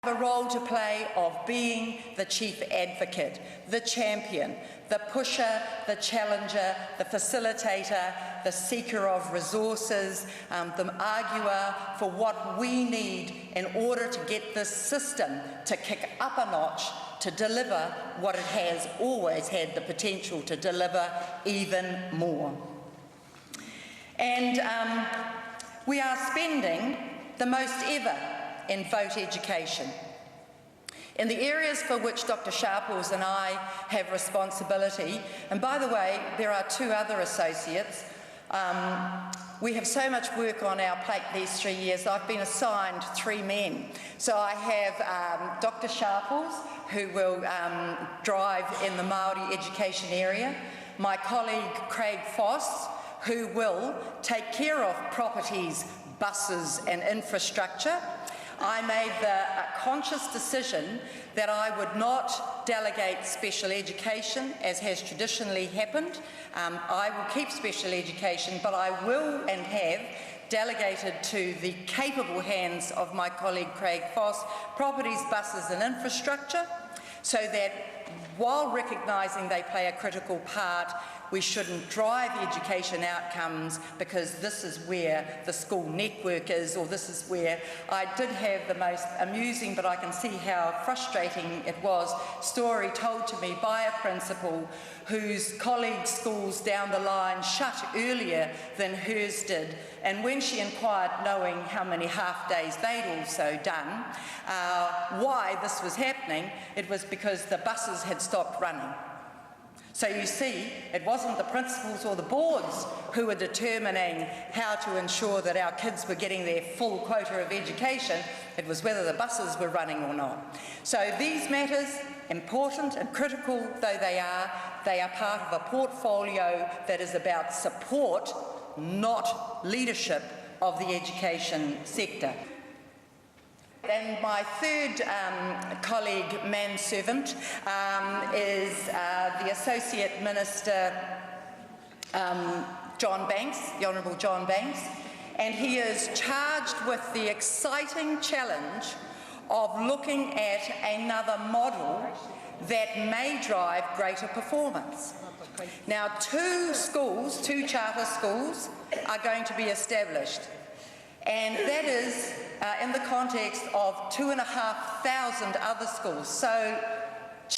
a role to play of being the chief advocate, the champion, the pusher, the challenger, the facilitator, the seeker of resources, the arguer for what we need in order to get this system to kick up a notch, to deliver what it has always had the potential to deliver, even more. And we are spending the most ever in vote education. In the areas for which Dr. Sharples and I have responsibility, and by the way, there are 2 other associates, we have so much work on our plate these 3 years. I've been assigned 3 men. So I have Dr. Sharples, who will drive in the Māori education area, my colleague Craig Foss, who will take care of properties, buses and infrastructure. I made the conscious decision that I would not delegate special education, as has traditionally happened. I will keep special education, but I will and have delegated to the capable hands of my colleague Craig Foss properties, buses and infrastructure, so that while recognising they play a critical part, we shouldn't drive education outcomes because this is where the school network is, or this is where I did have the most amusing, but I can see how frustrating it was, story told to me by a principal whose colleague schools down the line shut earlier than hers did. And when she inquired, knowing how many half days they'd also done, why this was happening, it was because the buses had stopped running. So you see, it wasn't the principals or the boards who were determining how to ensure that our kids were getting their full quota of education, it was whether the buses were running or not. So these matters, important and critical though they are part of a portfolio that is about support, not leadership of the education sector. And my third colleague, manservant, is the Associate Minister John Banks, the Honourable John Banks, and he is charged with the exciting challenge of looking at another model that may drive greater performance. Now, 2 charter schools are going to be established, and that is in the context of 2,500 other schools. So